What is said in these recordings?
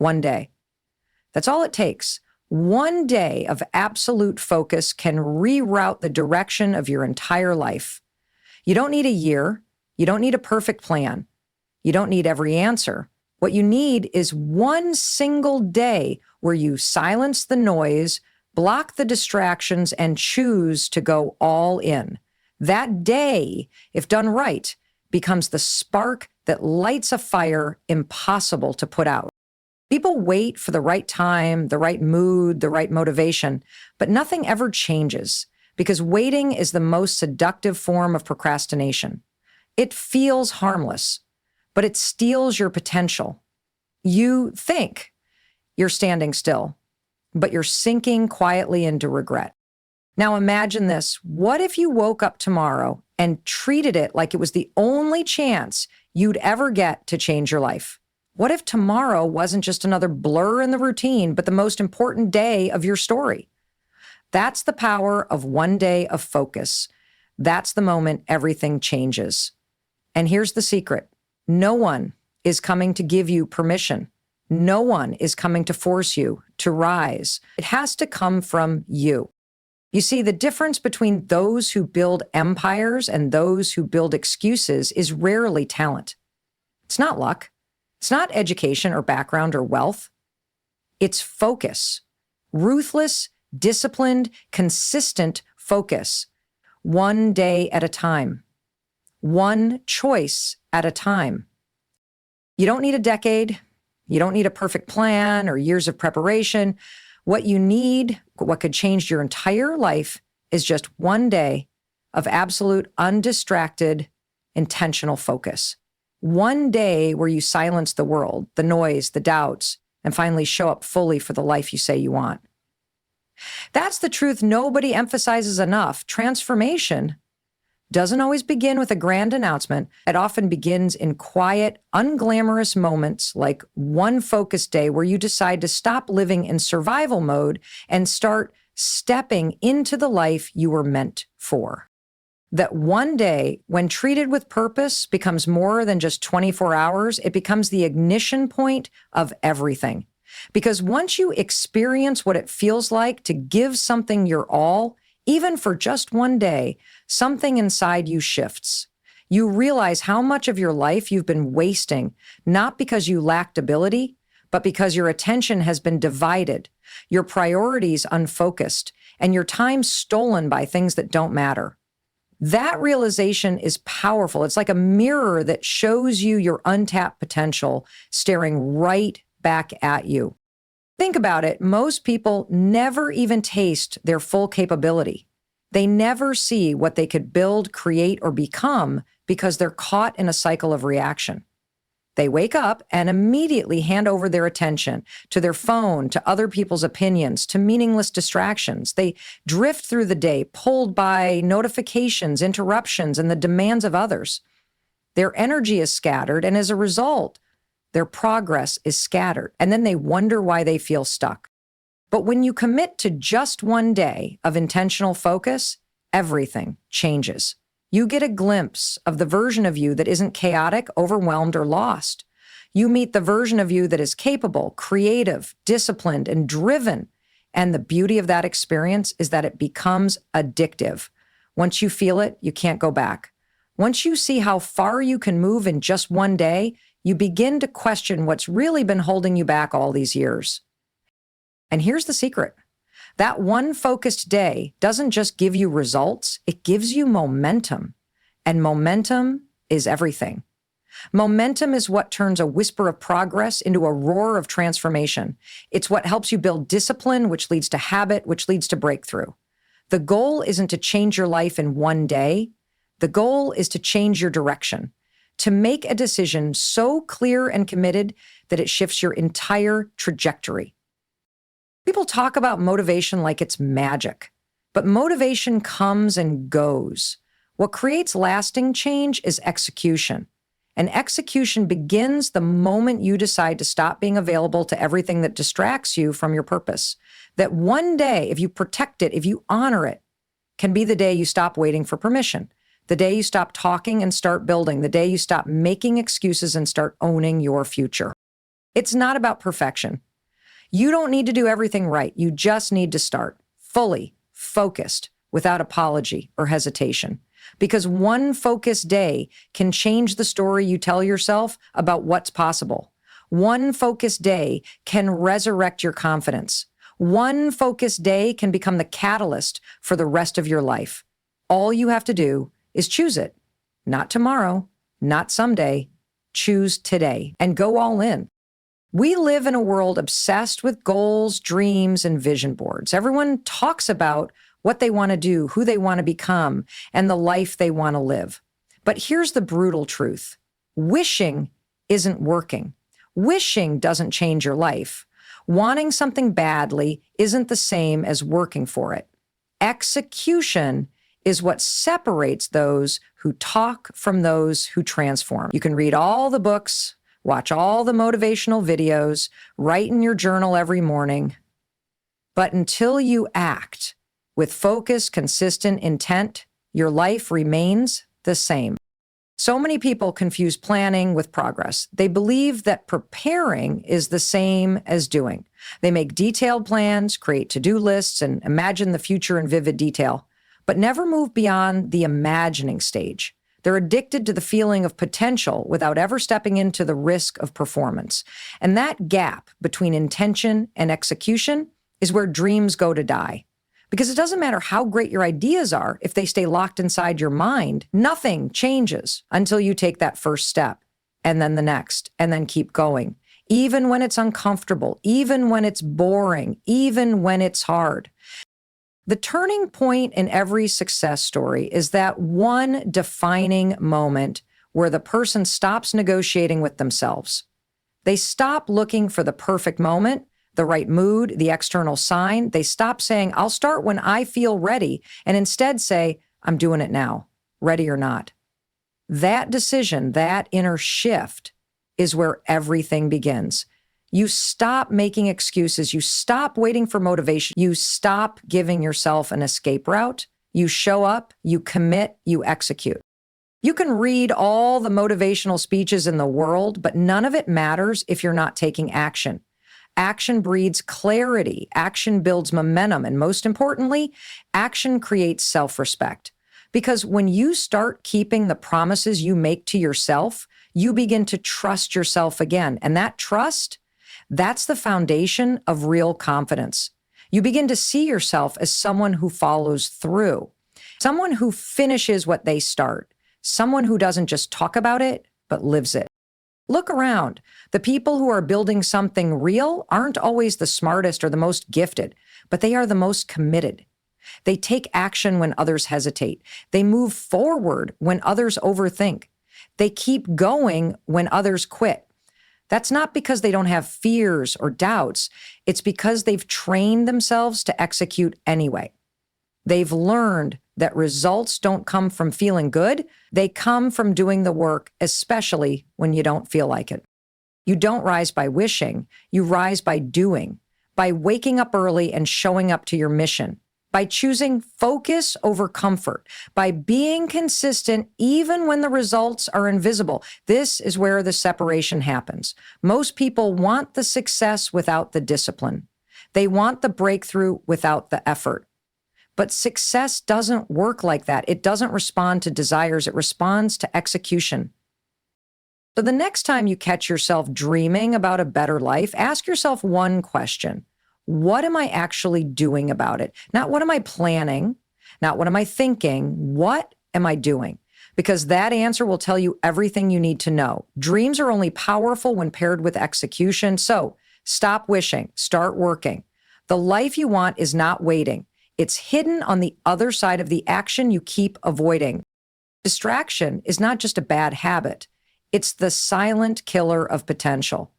One day. That's all it takes. One day of absolute focus can reroute the direction of your entire life. You don't need a year. You don't need a perfect plan. You don't need every answer. What you need is one single day where you silence the noise, block the distractions, and choose to go all in. That day, if done right, becomes the spark that lights a fire impossible to put out. People wait for the right time, the right mood, the right motivation, but nothing ever changes because waiting is the most seductive form of procrastination. It feels harmless, but it steals your potential. You think you're standing still, but you're sinking quietly into regret. Now imagine this. What if you woke up tomorrow and treated it like it was the only chance you'd ever get to change your life? What if tomorrow wasn't just another blur in the routine, but the most important day of your story? That's the power of one day of focus. That's the moment everything changes. And here's the secret. No one is coming to give you permission. No one is coming to force you to rise. It has to come from you. You see, the difference between those who build empires and those who build excuses is rarely talent. It's not luck. It's not education or background or wealth. It's focus. Ruthless, disciplined, consistent focus. One day at a time. One choice at a time. You don't need a decade. You don't need a perfect plan or years of preparation. What you need, what could change your entire life, is just one day of absolute, undistracted, intentional focus. One day where you silence the world, the noise, the doubts, and finally show up fully for the life you say you want. That's the truth nobody emphasizes enough. Transformation doesn't always begin with a grand announcement. It often begins in quiet, unglamorous moments like one focused day where you decide to stop living in survival mode and start stepping into the life you were meant for. That one day, when treated with purpose, becomes more than just 24 hours. It becomes the ignition point of everything. Because once you experience what it feels like to give something your all, even for just one day, something inside you shifts. You realize how much of your life you've been wasting, not because you lacked ability, but because your attention has been divided, your priorities unfocused, and your time stolen by things that don't matter. That realization is powerful. It's like a mirror that shows you your untapped potential staring right back at you. Think about it. Most people never even taste their full capability. They never see what they could build, create, or become because they're caught in a cycle of reaction. They wake up and immediately hand over their attention to their phone, to other people's opinions, to meaningless distractions. They drift through the day, pulled by notifications, interruptions, and the demands of others. Their energy is scattered, and as a result, their progress is scattered, and then they wonder why they feel stuck. But when you commit to just one day of intentional focus, everything changes. You get a glimpse of the version of you that isn't chaotic, overwhelmed, or lost. You meet the version of you that is capable, creative, disciplined, and driven. And the beauty of that experience is that it becomes addictive. Once you feel it, you can't go back. Once you see how far you can move in just one day, you begin to question what's really been holding you back all these years. And here's the secret. That one focused day doesn't just give you results, it gives you momentum. And momentum is everything. Momentum is what turns a whisper of progress into a roar of transformation. It's what helps you build discipline, which leads to habit, which leads to breakthrough. The goal isn't to change your life in one day. The goal is to change your direction, to make a decision so clear and committed that it shifts your entire trajectory. People talk about motivation like it's magic, but motivation comes and goes. What creates lasting change is execution. And execution begins the moment you decide to stop being available to everything that distracts you from your purpose. That one day, if you protect it, if you honor it, can be the day you stop waiting for permission, the day you stop talking and start building, the day you stop making excuses and start owning your future. It's not about perfection. You don't need to do everything right. You just need to start fully focused without apology or hesitation. Because one focused day can change the story you tell yourself about what's possible. One focused day can resurrect your confidence. One focused day can become the catalyst for the rest of your life. All you have to do is choose it. Not tomorrow, not someday. Choose today and go all in. We live in a world obsessed with goals, dreams, and vision boards. Everyone talks about what they want to do, who they want to become, and the life they want to live. But here's the brutal truth. Wishing isn't working. Wishing doesn't change your life. Wanting something badly isn't the same as working for it. Execution is what separates those who talk from those who transform. You can read all the books, watch all the motivational videos, write in your journal every morning. But until you act with focused, consistent intent, your life remains the same. So many people confuse planning with progress. They believe that preparing is the same as doing. They make detailed plans, create to-do lists, and imagine the future in vivid detail, but never move beyond the imagining stage. They're addicted to the feeling of potential without ever stepping into the risk of performance. And that gap between intention and execution is where dreams go to die. Because it doesn't matter how great your ideas are, if they stay locked inside your mind, nothing changes until you take that first step, and then the next, and then keep going. Even when it's uncomfortable, even when it's boring, even when it's hard. The turning point in every success story is that one defining moment where the person stops negotiating with themselves. They stop looking for the perfect moment, the right mood, the external sign. They stop saying, I'll start when I feel ready, and instead say, I'm doing it now, ready or not. That decision, that inner shift is where everything begins. You stop making excuses. You stop waiting for motivation. You stop giving yourself an escape route. You show up, you commit, you execute. You can read all the motivational speeches in the world, but none of it matters if you're not taking action. Action breeds clarity. Action builds momentum. And most importantly, action creates self-respect. Because when you start keeping the promises you make to yourself, you begin to trust yourself again. And that trust, that's the foundation of real confidence. You begin to see yourself as someone who follows through, someone who finishes what they start, someone who doesn't just talk about it, but lives it. Look around. The people who are building something real aren't always the smartest or the most gifted, but they are the most committed. They take action when others hesitate. They move forward when others overthink. They keep going when others quit. That's not because they don't have fears or doubts. It's because they've trained themselves to execute anyway. They've learned that results don't come from feeling good. They come from doing the work, especially when you don't feel like it. You don't rise by wishing. You rise by doing, by waking up early and showing up to your mission, by choosing focus over comfort, by being consistent even when the results are invisible. This is where the separation happens. Most people want the success without the discipline. They want the breakthrough without the effort. But success doesn't work like that. It doesn't respond to desires. It responds to execution. So the next time you catch yourself dreaming about a better life, ask yourself one question. What am I actually doing about it? Not what am I planning? Not what am I thinking? What am I doing? Because that answer will tell you everything you need to know. Dreams are only powerful when paired with execution. So stop wishing, start working. The life you want is not waiting. It's hidden on the other side of the action you keep avoiding. Distraction is not just a bad habit. It's the silent killer of potential.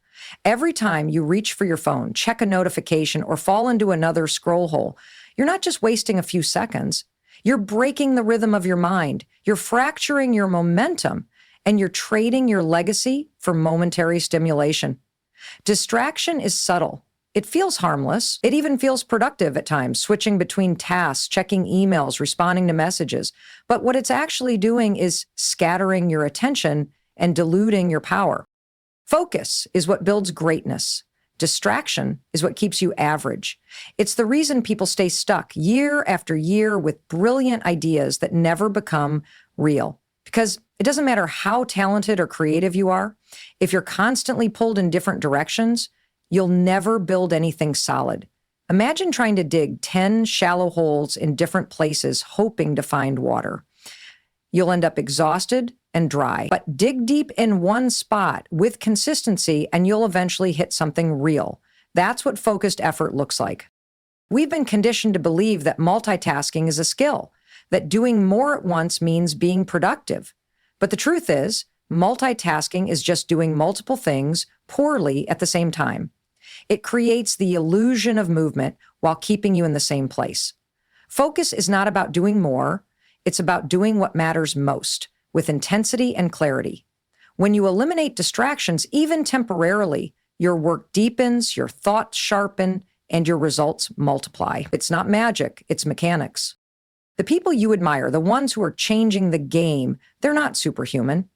Every time you reach for your phone, check a notification, or fall into another scroll hole, you're not just wasting a few seconds. You're breaking the rhythm of your mind. You're fracturing your momentum, and you're trading your legacy for momentary stimulation. Distraction is subtle. It feels harmless. It even feels productive at times, switching between tasks, checking emails, responding to messages. But what it's actually doing is scattering your attention and diluting your power. Focus is what builds greatness. Distraction is what keeps you average. It's the reason people stay stuck year after year with brilliant ideas that never become real. Because it doesn't matter how talented or creative you are, if you're constantly pulled in different directions, you'll never build anything solid. Imagine trying to dig 10 shallow holes in different places, hoping to find water. You'll end up exhausted and dry. But dig deep in one spot with consistency, and you'll eventually hit something real. That's what focused effort looks like. We've been conditioned to believe that multitasking is a skill, that doing more at once means being productive. But the truth is, multitasking is just doing multiple things poorly at the same time. It creates the illusion of movement while keeping you in the same place. Focus is not about doing more. It's about doing what matters most, with intensity and clarity. When you eliminate distractions, even temporarily, your work deepens, your thoughts sharpen, and your results multiply. It's not magic, it's mechanics. The people you admire, the ones who are changing the game, they're not superhuman.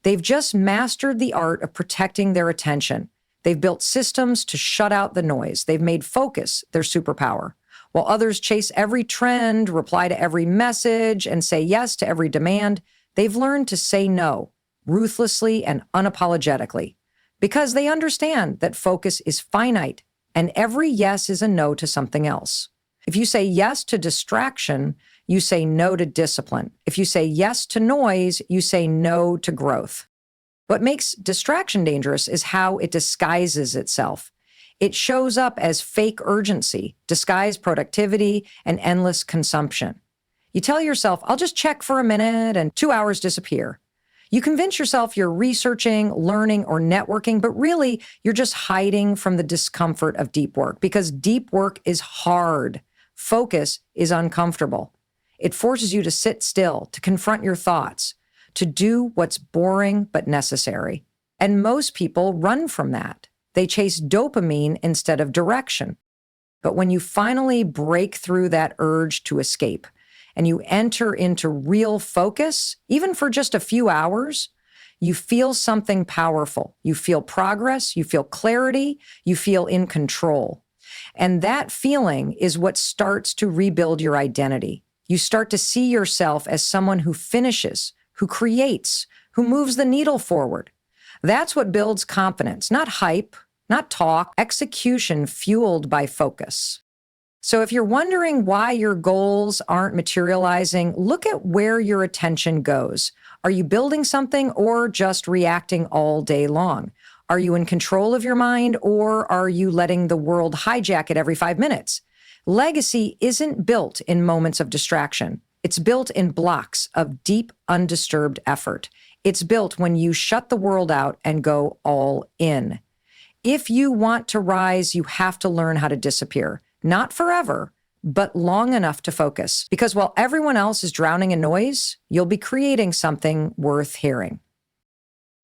They've just mastered the art of protecting their attention. They've built systems to shut out the noise. They've made focus their superpower. While others chase every trend, reply to every message, and say yes to every demand, they've learned to say no, ruthlessly and unapologetically, because they understand that focus is finite, and every yes is a no to something else. If you say yes to distraction, you say no to discipline. If you say yes to noise, you say no to growth. What makes distraction dangerous is how it disguises itself. It shows up as fake urgency, disguised productivity, and endless consumption. You tell yourself, I'll just check for a minute, and 2 hours disappear. You convince yourself you're researching, learning, or networking, but really, you're just hiding from the discomfort of deep work, because deep work is hard. Focus is uncomfortable. It forces you to sit still, to confront your thoughts, to do what's boring but necessary. And most people run from that. They chase dopamine instead of direction. But when you finally break through that urge to escape and you enter into real focus, even for just a few hours, you feel something powerful. You feel progress, you feel clarity, you feel in control. And that feeling is what starts to rebuild your identity. You start to see yourself as someone who finishes, who creates, who moves the needle forward. That's what builds confidence, not hype, not talk, execution fueled by focus. So if you're wondering why your goals aren't materializing, look at where your attention goes. Are you building something or just reacting all day long? Are you in control of your mind, or are you letting the world hijack it every 5 minutes? Legacy isn't built in moments of distraction. It's built in blocks of deep, undisturbed effort. It's built when you shut the world out and go all in. If you want to rise, you have to learn how to disappear. Not forever, but long enough to focus. Because while everyone else is drowning in noise, you'll be creating something worth hearing.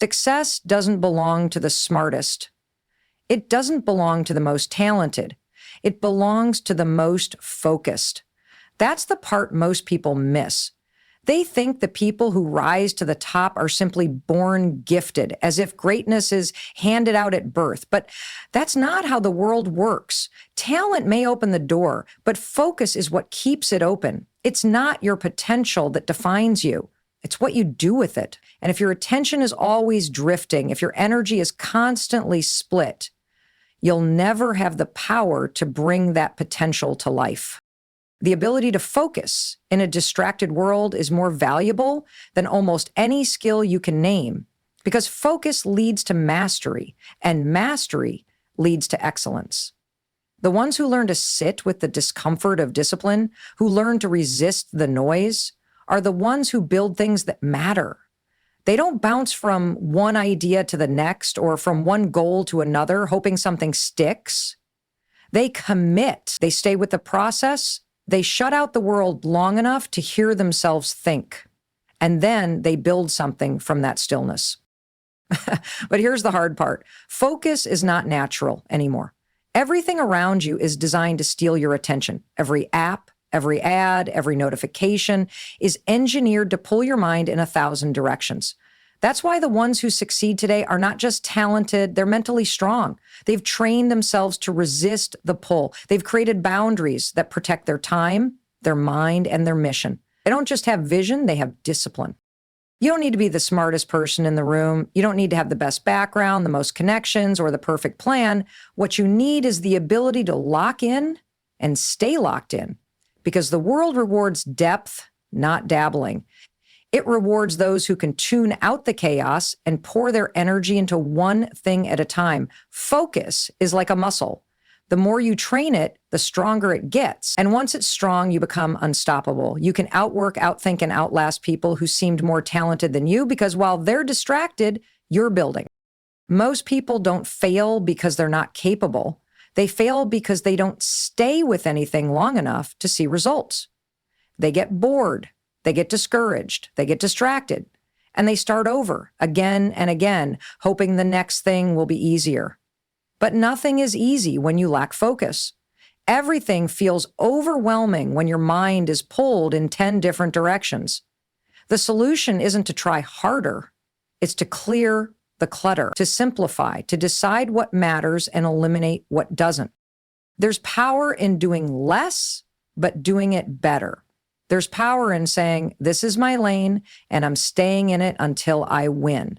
Success doesn't belong to the smartest. It doesn't belong to the most talented. It belongs to the most focused. That's the part most people miss. They think the people who rise to the top are simply born gifted, as if greatness is handed out at birth. But that's not how the world works. Talent may open the door, but focus is what keeps it open. It's not your potential that defines you. It's what you do with it. And if your attention is always drifting, if your energy is constantly split, you'll never have the power to bring that potential to life. The ability to focus in a distracted world is more valuable than almost any skill you can name, because focus leads to mastery, and mastery leads to excellence. The ones who learn to sit with the discomfort of discipline, who learn to resist the noise, are the ones who build things that matter. They don't bounce from one idea to the next or from one goal to another, hoping something sticks. They commit. They stay with the process. They shut out the world long enough to hear themselves think. And then they build something from that stillness. But here's the hard part. Focus is not natural anymore. Everything around you is designed to steal your attention. Every app, every ad, every notification is engineered to pull your mind in 1,000 directions. That's why the ones who succeed today are not just talented, they're mentally strong. They've trained themselves to resist the pull. They've created boundaries that protect their time, their mind, and their mission. They don't just have vision, they have discipline. You don't need to be the smartest person in the room. You don't need to have the best background, the most connections, or the perfect plan. What you need is the ability to lock in and stay locked in, because the world rewards depth, not dabbling. It rewards those who can tune out the chaos and pour their energy into one thing at a time. Focus is like a muscle. The more you train it, the stronger it gets. And once it's strong, you become unstoppable. You can outwork, outthink, and outlast people who seemed more talented than you, because while they're distracted, you're building. Most people don't fail because they're not capable. They fail because they don't stay with anything long enough to see results. They get bored. They get discouraged, they get distracted, and they start over again and again, hoping the next thing will be easier. But nothing is easy when you lack focus. Everything feels overwhelming when your mind is pulled in 10 different directions. The solution isn't to try harder, it's to clear the clutter, to simplify, to decide what matters and eliminate what doesn't. There's power in doing less, but doing it better. There's power in saying, this is my lane, and I'm staying in it until I win.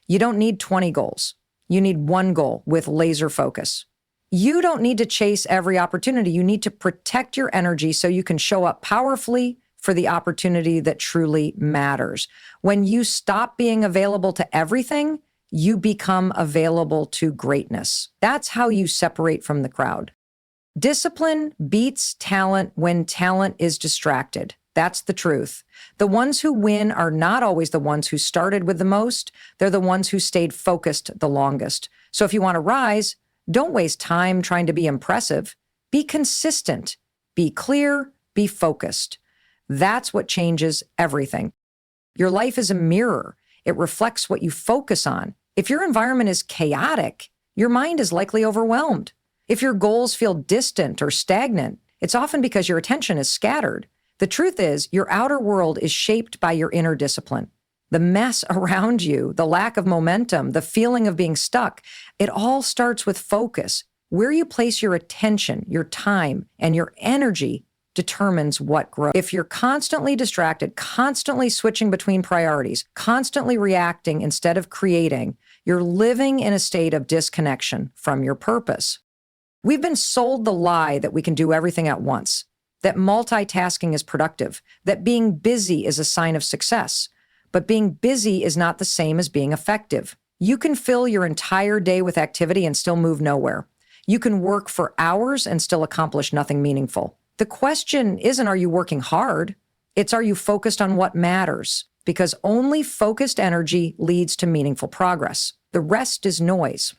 You don't need 20 goals. You need one goal with laser focus. You don't need to chase every opportunity. You need to protect your energy so you can show up powerfully for the opportunity that truly matters. When you stop being available to everything, you become available to greatness. That's how you separate from the crowd. Discipline beats talent when talent is distracted. That's the truth. The ones who win are not always the ones who started with the most. They're the ones who stayed focused the longest. So if you want to rise, don't waste time trying to be impressive. Be consistent. Be clear. Be focused. That's what changes everything. Your life is a mirror. It reflects what you focus on. If your environment is chaotic, your mind is likely overwhelmed. If your goals feel distant or stagnant, it's often because your attention is scattered. The truth is, your outer world is shaped by your inner discipline. The mess around you, the lack of momentum, the feeling of being stuck, it all starts with focus. Where you place your attention, your time, and your energy determines what grows. If you're constantly distracted, constantly switching between priorities, constantly reacting instead of creating, you're living in a state of disconnection from your purpose. We've been sold the lie that we can do everything at once, that multitasking is productive, that being busy is a sign of success. But being busy is not the same as being effective. You can fill your entire day with activity and still move nowhere. You can work for hours and still accomplish nothing meaningful. The question isn't, are you working hard? It's, are you focused on what matters? Because only focused energy leads to meaningful progress. The rest is noise.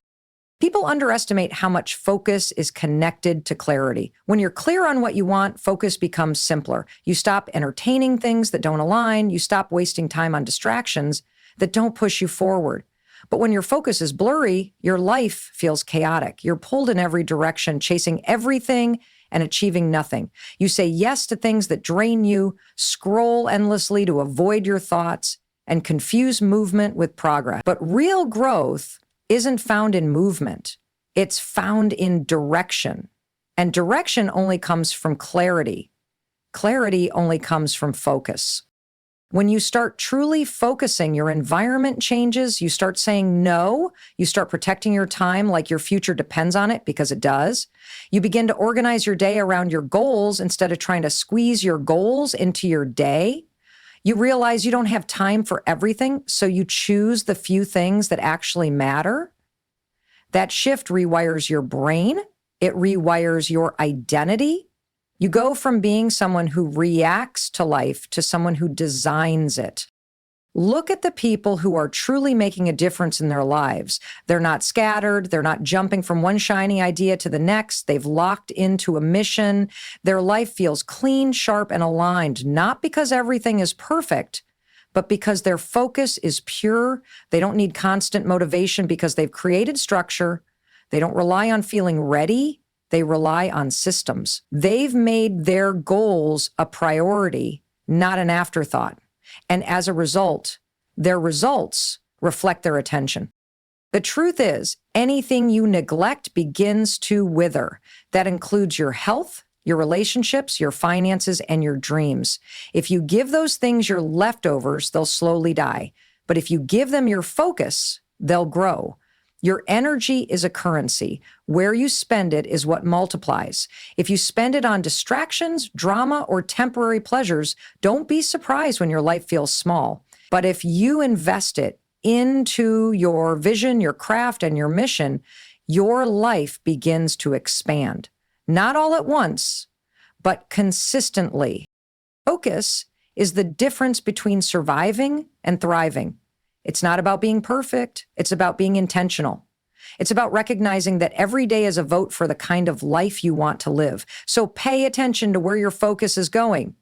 People underestimate how much focus is connected to clarity. When you're clear on what you want, focus becomes simpler. You stop entertaining things that don't align. You stop wasting time on distractions that don't push you forward. But when your focus is blurry, your life feels chaotic. You're pulled in every direction, chasing everything and achieving nothing. You say yes to things that drain you, scroll endlessly to avoid your thoughts, and confuse movement with progress. But real growth isn't found in movement. It's found in direction. And direction only comes from clarity. Clarity only comes from focus. When you start truly focusing, your environment changes. You start saying no. You start protecting your time like your future depends on it, because it does. You begin to organize your day around your goals instead of trying to squeeze your goals into your day. You realize you don't have time for everything, so you choose the few things that actually matter. That shift rewires your brain. It rewires your identity. You go from being someone who reacts to life to someone who designs it. Look at the people who are truly making a difference in their lives. They're not scattered. They're not jumping from one shiny idea to the next. They've locked into a mission. Their life feels clean, sharp, and aligned, not because everything is perfect, but because their focus is pure. They don't need constant motivation because they've created structure. They don't rely on feeling ready. They rely on systems. They've made their goals a priority, not an afterthought. And as a result, their results reflect their attention. The truth is, anything you neglect begins to wither. That includes your health, your relationships, your finances, and your dreams. If you give those things your leftovers, they'll slowly die. But if you give them your focus, they'll grow. Your energy is a currency. Where you spend it is what multiplies. If you spend it on distractions, drama, or temporary pleasures, don't be surprised when your life feels small. But if you invest it into your vision, your craft, and your mission, your life begins to expand. Not all at once, but consistently. Focus is the difference between surviving and thriving. It's not about being perfect. It's about being intentional. It's about recognizing that every day is a vote for the kind of life you want to live. So pay attention to where your focus is going,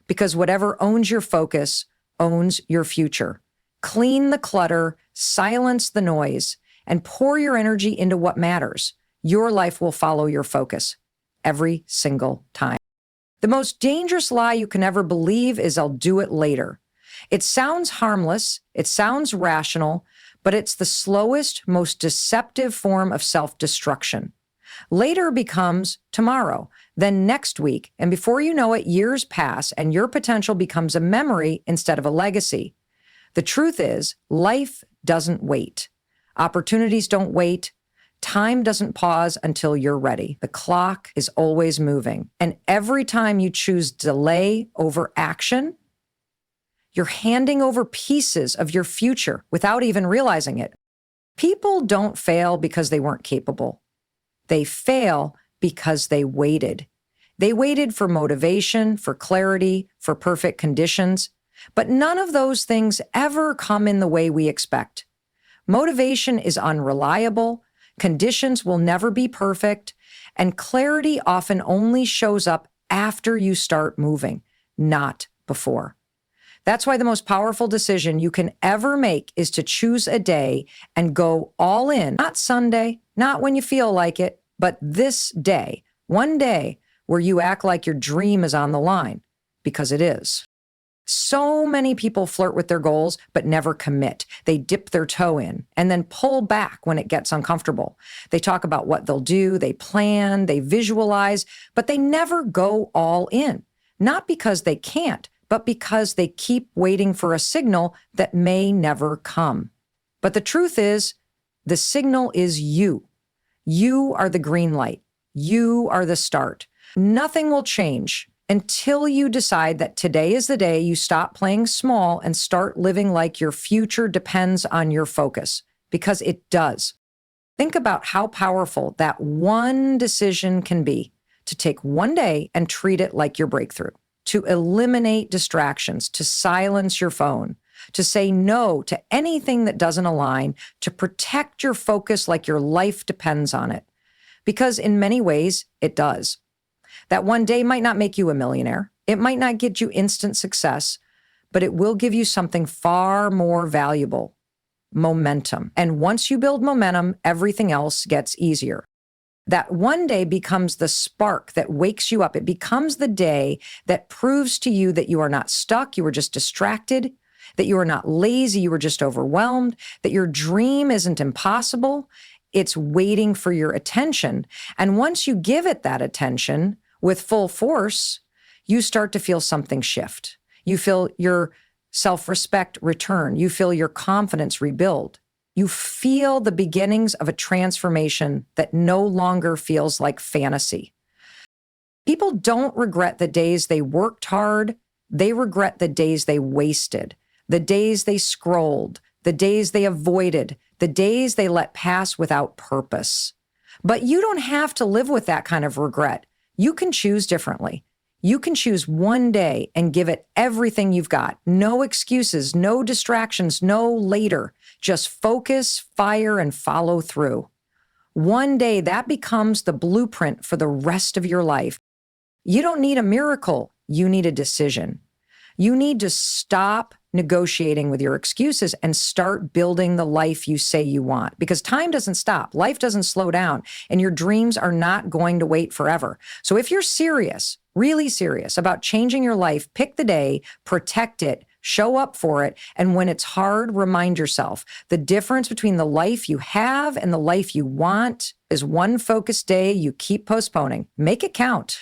because whatever owns your focus owns your future. Clean the clutter, silence the noise, and pour your energy into what matters. Your life will follow your focus every single time. The most dangerous lie you can ever believe is I'll do it later. It sounds harmless, it sounds rational, but it's the slowest, most deceptive form of self-destruction. Later becomes tomorrow, then next week, and before you know it, years pass and your potential becomes a memory instead of a legacy. The truth is, life doesn't wait. Opportunities don't wait. Time doesn't pause until you're ready. The clock is always moving. And every time you choose delay over action, you're handing over pieces of your future without even realizing it. People don't fail because they weren't capable. They fail because they waited. They waited for motivation, for clarity, for perfect conditions. But none of those things ever come in the way we expect. Motivation is unreliable, conditions will never be perfect, and clarity often only shows up after you start moving, not before. That's why the most powerful decision you can ever make is to choose a day and go all in. Not Sunday, not when you feel like it, but this day, one day where you act like your dream is on the line, because it is. So many people flirt with their goals, but never commit. They dip their toe in and then pull back when it gets uncomfortable. They talk about what they'll do, they plan, they visualize, but they never go all in. Not because they can't, but because they keep waiting for a signal that may never come. But the truth is, the signal is you. You are the green light. You are the start. Nothing will change until you decide that today is the day you stop playing small and start living like your future depends on your focus, because it does. Think about how powerful that one decision can be, to take one day and treat it like your breakthrough, to eliminate distractions, to silence your phone, to say no to anything that doesn't align, to protect your focus like your life depends on it. Because in many ways, it does. That one day might not make you a millionaire. It might not get you instant success, but it will give you something far more valuable: momentum. And once you build momentum, everything else gets easier. That one day becomes the spark that wakes you up. It becomes the day that proves to you that you are not stuck, you were just distracted, that you are not lazy, you were just overwhelmed, that your dream isn't impossible. It's waiting for your attention. And once you give it that attention with full force, you start to feel something shift. You feel your self-respect return. You feel your confidence rebuild. You feel the beginnings of a transformation that no longer feels like fantasy. People don't regret the days they worked hard. They regret the days they wasted, the days they scrolled, the days they avoided, the days they let pass without purpose. But you don't have to live with that kind of regret. You can choose differently. You can choose one day and give it everything you've got. No excuses, no distractions, no later. Just focus, fire, and follow through. One day that becomes the blueprint for the rest of your life. You don't need a miracle. You need a decision. You need to stop negotiating with your excuses and start building the life you say you want. Because time doesn't stop. Life doesn't slow down. And your dreams are not going to wait forever. So if you're serious, really serious about changing your life, pick the day, protect it, Show up for it. And when it's hard, remind yourself the difference between the life you have and the life you want is one focused day you keep postponing. Make it count.